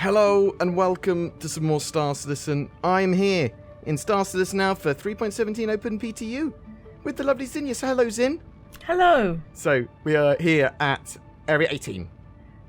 Hello and welcome to some more Star Citizen. I'm here in Star Citizen now for 3.17 Open PTU with the lovely Zin. Yes, hello Zin. Hello. So we are here at Area 18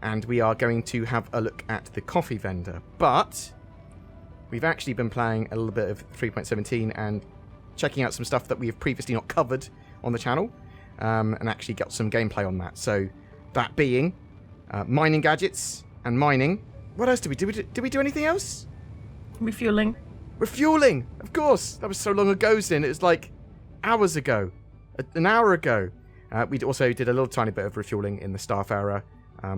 and we are going to have a look at the coffee vendor. But we've actually been playing a little bit of 3.17 and checking out some stuff that we have previously not covered on the channel and actually got some gameplay on that. So that being mining gadgets and mining. What else did we do? Did we do anything else? Refueling. Refueling! Of course! That was so long ago, Zin. It was like hours ago. An hour ago. We also did a little tiny bit of refueling in the Starfarer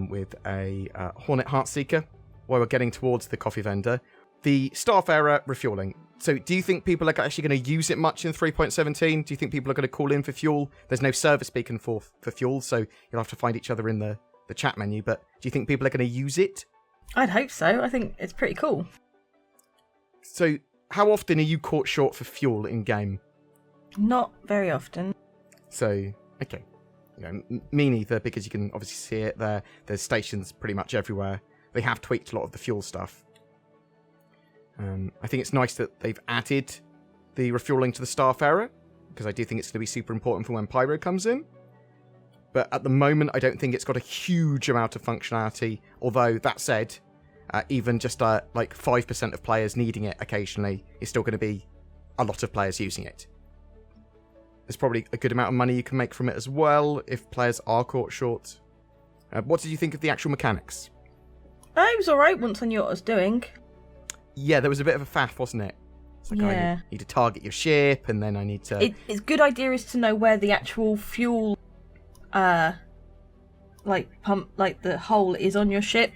with a Hornet Heartseeker while we're getting towards the coffee vendor. The Starfarer refueling. So do you think people are actually going to use it much in 3.17? Do you think people are going to call in for fuel? There's no service beacon for fuel, so you'll have to find each other in the chat menu. But do you think people are going to use it? I'd hope so. I think it's pretty cool. So, how often are you caught short for fuel in game? Not very often. So, okay. Me neither, because you can obviously see it there. There's stations pretty much everywhere. They have tweaked a lot of the fuel stuff. I think it's nice that they've added the refueling to the Starfarer, because I do think it's going to be super important for when Pyro comes in. But at the moment, I don't think it's got a huge amount of functionality. Although, that said, even just like 5% of players needing it occasionally is still going to be a lot of players using it. There's probably a good amount of money you can make from it as well if players are caught short. What did you think of the actual mechanics? It was alright once I knew what I was doing. Yeah, there was a bit of a faff, wasn't it? It's like, yeah. I need to target your ship, and then I need to... It's a good idea is to know where the actual fuel... pump, the hole is on your ship,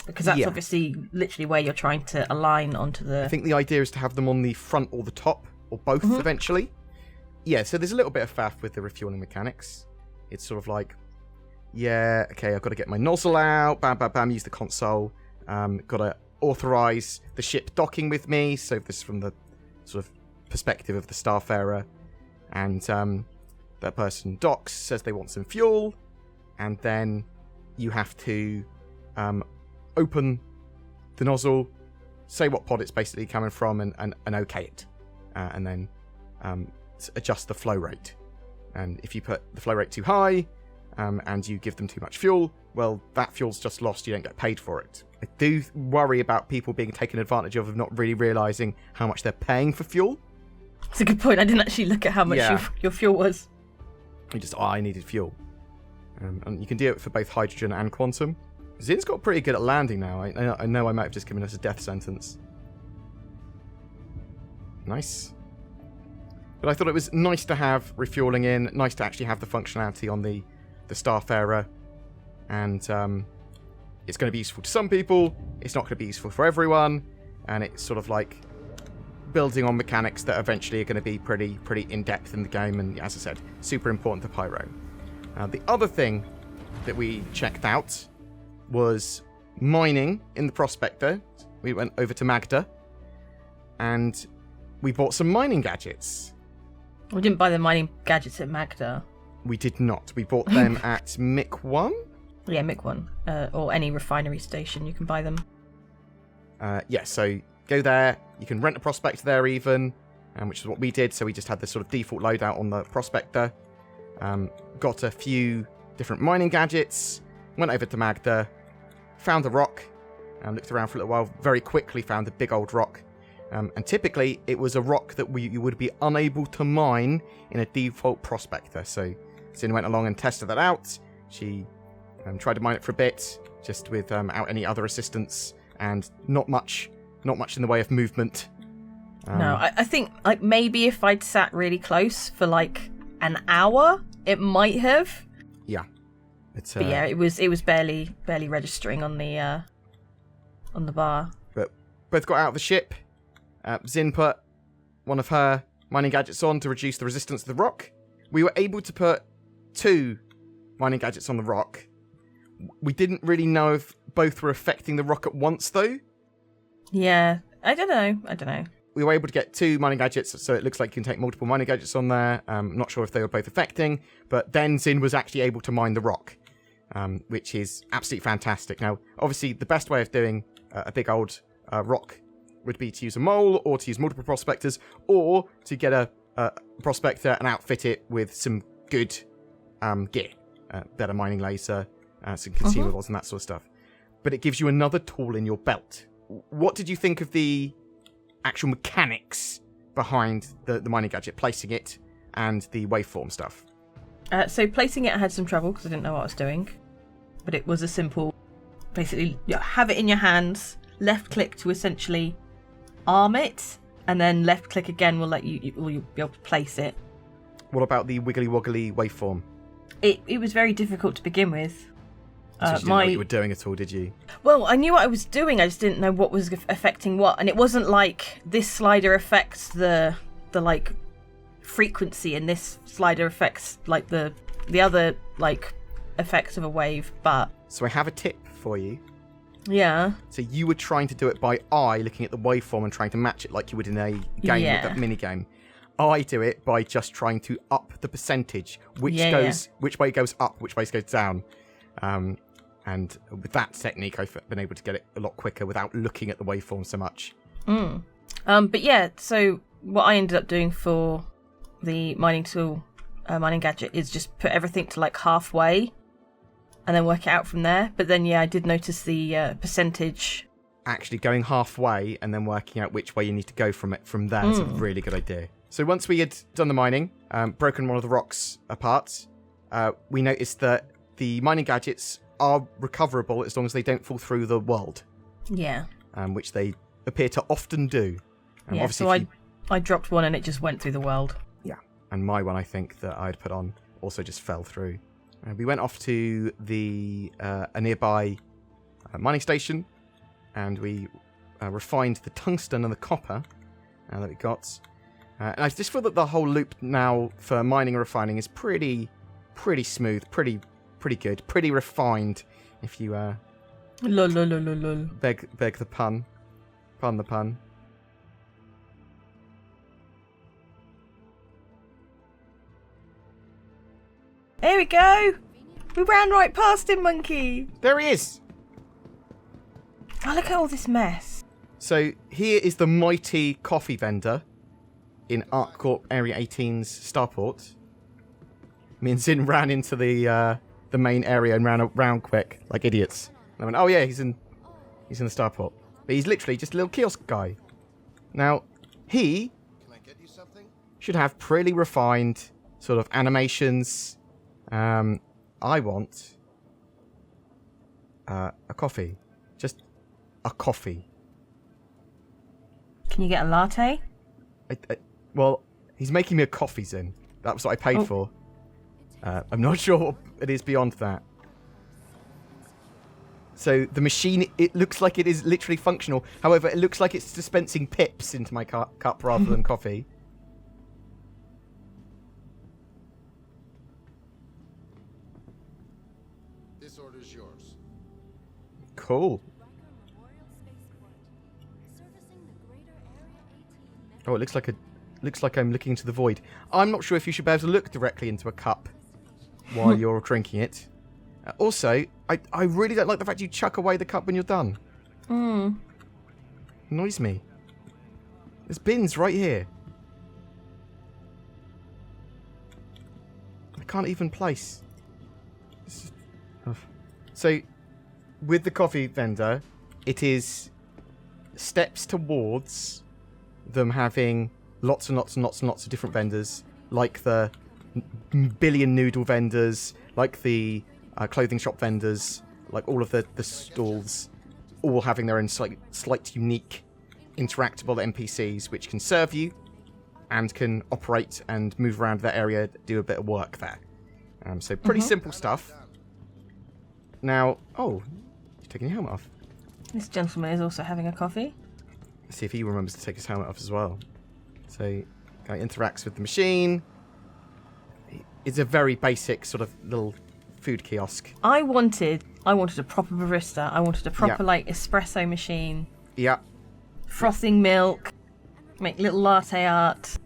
because that's obviously literally where you're trying to align onto the... I think the idea is to have them on the front or the top, or both eventually. Yeah, so there's a little bit of faff with the refueling mechanics. It's sort of like, yeah, okay, I've got to get my nozzle out, bam, bam, bam, use the console, got to authorize the ship docking with me, so this is from the sort of perspective of the Starfarer, and that person docks, says they want some fuel, and then you have to open the nozzle, say what pod it's basically coming from, and okay it. And then adjust the flow rate. And if you put the flow rate too high, and you give them too much fuel, well, that fuel's just lost, you don't get paid for it. I do worry about people being taken advantage of not really realising how much they're paying for fuel. That's a good point. I didn't actually look at how much your fuel was. You just, I needed fuel. And you can do it for both hydrogen and quantum. Zin's got pretty good at landing now. I know I might have just given us a death sentence. Nice. But I thought it was nice to have refueling in, nice to actually have the functionality on the Starfarer. And it's going to be useful to some people, it's not going to be useful for everyone, and it's sort of like building on mechanics that eventually are going to be pretty in-depth in the game, and as I said, super important to Pyro. The other thing that we checked out was mining in the Prospector. We went over to Magda, and we bought some mining gadgets. We didn't buy the mining gadgets at Magda. We did not. We bought them at Mick 1. Yeah, Mick 1. Or any refinery station, you can buy them. Yeah, so go there. You can rent a Prospector there even, which is what we did. So we just had this sort of default loadout on the Prospector. Got a few different mining gadgets. Went over to Magda. Found a rock. Looked around for a little while. Very quickly found a big old rock. And typically, it was a rock that you would be unable to mine in a default Prospector. So Zin went along and tested that out. She tried to mine it for a bit, just without any other assistance, and not much in the way of movement. No, I think maybe if I'd sat really close for an hour, it might have. Yeah, but yeah, it was barely registering on the bar. But both got out of the ship. Zin put one of her mining gadgets on to reduce the resistance of the rock. We were able to put 2 mining gadgets on the rock. We didn't really know if both were affecting the rock at once, though. Yeah, I don't know. We were able to get 2 mining gadgets, so it looks like you can take multiple mining gadgets on there. I'm not sure if they were both affecting, but then Zin was actually able to mine the rock, which is absolutely fantastic. Now, obviously, the best way of doing a big old rock would be to use a mole, or to use multiple prospectors, or to get a prospector and outfit it with some good gear, better mining laser, some consumables and that sort of stuff. But it gives you another tool in your belt. What did you think of the actual mechanics behind the mining gadget, placing it, and the waveform stuff? So placing it, I had some trouble because I didn't know what I was doing. But it was a simple, basically, have it in your hands, left click to essentially arm it, and then left click again will let you'll be able to place it. What about the wiggly woggly waveform? It was very difficult to begin with. So you didn't know what you were doing at all, did you? Well, I knew what I was doing, I just didn't know what was affecting what. And it wasn't like this slider affects the like frequency and this slider affects like the other like effects of a wave, but... So I have a tip for you. Yeah. So you were trying to do it by eye, looking at the waveform and trying to match it like you would in a game with that mini game. I do it by just trying to up the percentage, which way goes up, which way goes down. And with that technique, I've been able to get it a lot quicker without looking at the waveform so much. But yeah, so what I ended up doing for the mining tool, mining gadget, is just put everything to like halfway and then work it out from there. But then, yeah, I did notice the percentage. Actually going halfway and then working out which way you need to go from there is a really good idea. So once we had done the mining, broken one of the rocks apart, we noticed that the mining gadgets are recoverable as long as they don't fall through the world. Yeah. Which they appear to often do. Yeah, so I dropped one and it just went through the world. Yeah, and my one, I think, that I'd put on also just fell through. We went off to a nearby mining station, and we refined the tungsten and the copper that we got. And I just feel that the whole loop now for mining and refining is pretty smooth, pretty good, pretty refined, if you beg the pun. Pun the pun. There we go! We ran right past him, monkey! There he is! Oh, look at all this mess. So, here is the mighty coffee vendor in ArcCorp Area 18's starport. Me and Zin ran into the main area and ran around quick, like idiots. And I went, oh yeah, he's in the starport. But he's literally just a little kiosk guy. Now, he should have pretty refined sort of animations. I want a coffee. Just a coffee. Can you get a latte? Well, he's making me a coffee, Zin. That's what I paid for. I'm not sure what it is beyond that. So the machine, it looks like it is literally functional. However, it looks like it's dispensing pips into my cup rather than coffee. This order's yours. Cool. Oh, it looks like I'm looking into the void. I'm not sure if you should be able to look directly into a cup while you're drinking it. Also, I really don't like the fact you chuck away the cup when you're done. Annoys me. There's bins right here. I can't even place. So, with the coffee vendor, it is steps towards them having lots and lots and lots and lots of different vendors, like the billion noodle vendors, like the clothing shop vendors, like all of the stalls, all having their own slight unique interactable NPCs which can serve you and can operate and move around that area, do a bit of work there. So pretty simple stuff. Now, you're taking your helmet off. This gentleman is also having a coffee. Let's see if he remembers to take his helmet off as well. So, guy interacts with the machine. It's a very basic sort of little food kiosk. I wanted a proper barista. I wanted a proper like espresso machine. Yeah. Frothing milk. Make little latte art.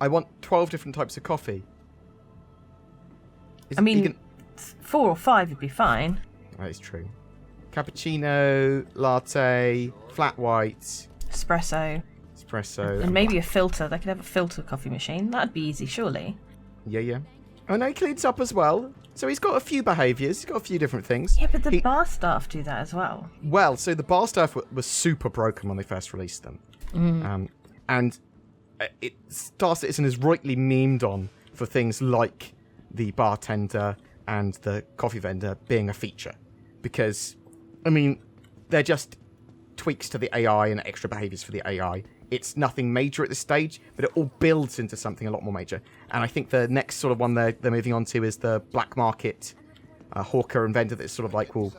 I want 12 different types of coffee. 4 4 or 5 would be fine. That is true. Cappuccino, latte, flat white, Espresso. espresso. And maybe a filter. They could have a filter coffee machine. That'd be easy, surely. Yeah. Oh no, he cleans up as well. So he's got a few behaviours. He's got a few different things. Yeah, but the bar staff do that as well. Well, so the bar staff was super broken when they first released them. And Star Citizen is rightly memed on for things like the bartender and the coffee vendor being a feature. Because, I mean, they're just tweaks to the AI and extra behaviours for the AI. It's nothing major at this stage, but it all builds into something a lot more major. And I think the next sort of one they're moving on to is the black market hawker and vendor that sort of like will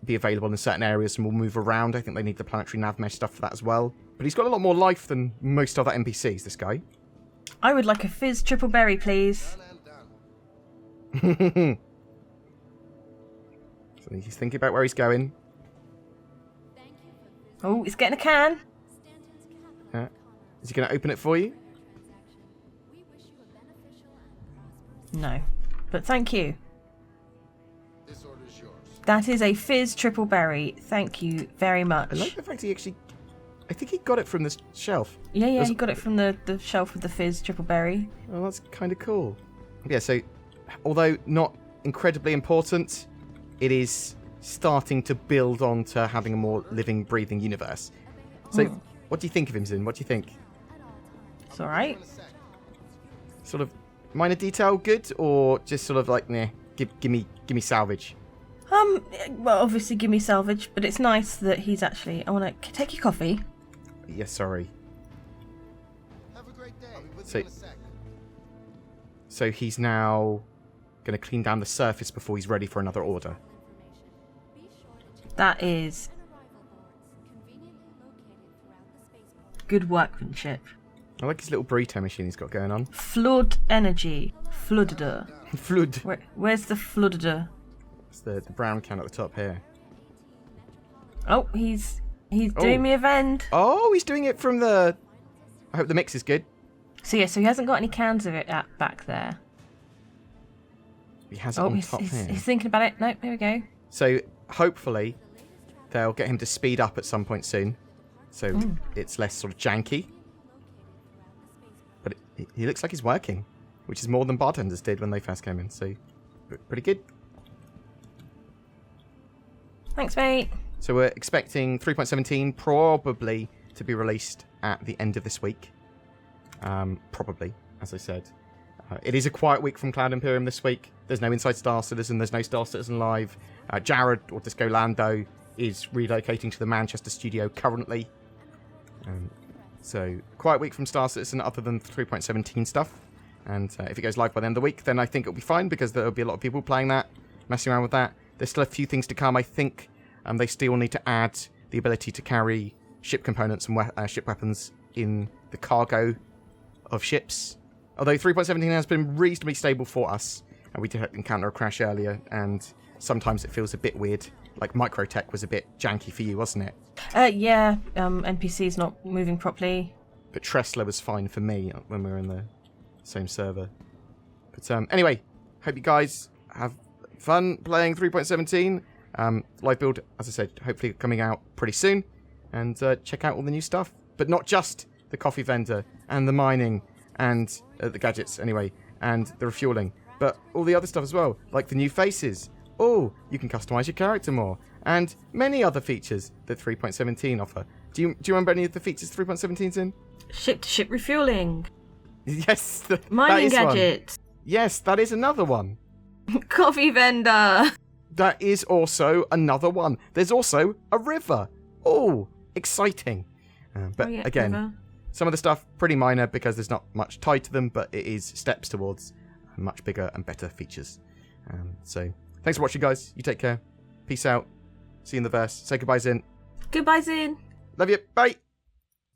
be available in certain areas and will move around. I think they need the planetary nav mesh stuff for that as well. But he's got a lot more life than most other NPCs, this guy. I would like a fizz triple berry, please. So he's thinking about where he's going. Oh, he's getting a can. Is he going to open it for you? No, but thank you. This order's yours. That is a fizz triple berry. Thank you very much. I like the fact he actually... I think he got it from the shelf. Yeah, he got it from the shelf with the fizz triple berry. Oh, that's kind of cool. Yeah, so although not incredibly important, it is starting to build on to having a more living, breathing universe. So what do you think of him, Zin? What do you think? It's alright. Sort of minor detail good, or just sort of like, nah, give me salvage? Well, obviously give me salvage, but it's nice that he's actually... I want to take your coffee. Yes, sorry. Have a great day. So he's now going to clean down the surface before he's ready for another order. That is good workmanship. I like his little burrito machine he's got going on. Flood energy. Floodeder. Flood. Where's the floodeder? It's the brown can at the top here. Oh, he's doing me a vend. Oh, he's doing it from the... I hope the mix is good. So yeah, so he hasn't got any cans of it back there. He has it on top here. He's thinking about it. Nope, there we go. So hopefully they'll get him to speed up at some point soon. So it's less sort of janky. But he looks like he's working, which is more than bartenders did when they first came in. So pretty good. Thanks, mate. So we're expecting 3.17 probably to be released at the end of this week. Probably, as I said. It is a quiet week from Cloud Imperium this week. There's no Inside Star Citizen, there's no Star Citizen Live. Jared, or Disco Lando, is relocating to the Manchester studio currently. So, quiet week from Star Citizen other than 3.17 stuff. And if it goes live by the end of the week, then I think it'll be fine because there'll be a lot of people playing that, messing around with that. There's still a few things to come, I think. They still need to add the ability to carry ship components and ship weapons in the cargo of ships. Although 3.17 has been reasonably stable for us, and we did encounter a crash earlier, and sometimes it feels a bit weird. Like Microtech was a bit janky for you, wasn't it? Yeah, NPC's not moving properly. But Tressler was fine for me when we were in the same server. But anyway, hope you guys have fun playing 3.17. Live build, as I said, hopefully coming out pretty soon. And check out all the new stuff. But not just the coffee vendor and the mining and the gadgets, anyway, and the refueling. But all the other stuff as well, like the new faces. Oh, you can customize your character more. And many other features that 3.17 offer. Do you remember any of the features 3.17's in? Ship-to-ship refueling. Yes. Mining gadgets. Yes, that is another one. Coffee vendor. That is also another one. There's also a river. Oh, exciting. But again, river. Some of the stuff pretty minor because there's not much tied to them, but it is steps towards much bigger and better features. So thanks for watching, guys. You take care. Peace out. See you in the verse. Say goodbye, Zin. Goodbye, Zin. Love you. Bye.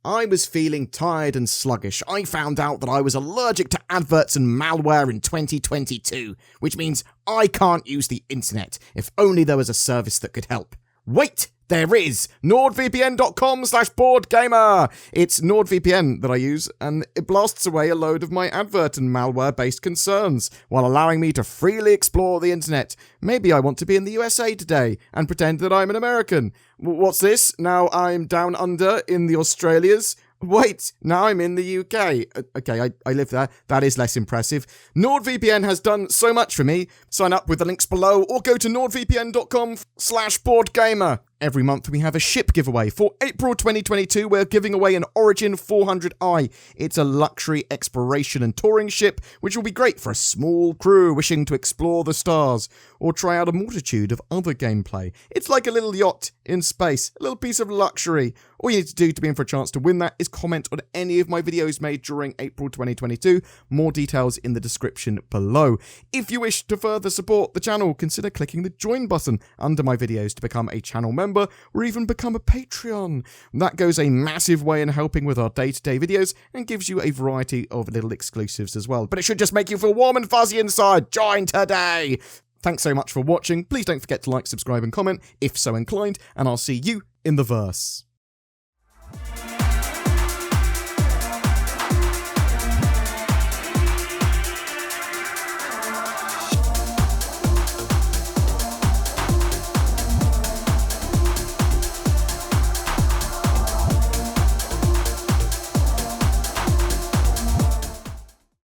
I was feeling tired and sluggish. I found out that I was allergic to adverts and malware in 2022, which means I can't use the internet. If only there was a service that could help. Wait! There is! NordVPN.com/BoredGamer! It's NordVPN that I use, and it blasts away a load of my advert and malware-based concerns, while allowing me to freely explore the internet. Maybe I want to be in the USA today, and pretend that I'm an American. What's this? Now I'm down under in the Australias? Wait, now I'm in the UK. Okay, I live there. That is less impressive. NordVPN has done so much for me. Sign up with the links below or go to nordvpn.com/BoredGamer. Every month we have a ship giveaway. For April 2022, we're giving away an Origin 400i. It's a luxury exploration and touring ship, which will be great for a small crew wishing to explore the stars or try out a multitude of other gameplay. It's like a little yacht in space, a little piece of luxury. All you need to do to be in for a chance to win that is comment on any of my videos made during April 2022. More details in the description below. If you wish to further support the channel, consider clicking the join button under my videos to become a channel member or even become a Patreon. That goes a massive way in helping with our day-to-day videos and gives you a variety of little exclusives as well. But it should just make you feel warm and fuzzy inside. Join today! Thanks so much for watching. Please don't forget to like, subscribe and comment if so inclined, and I'll see you in the verse.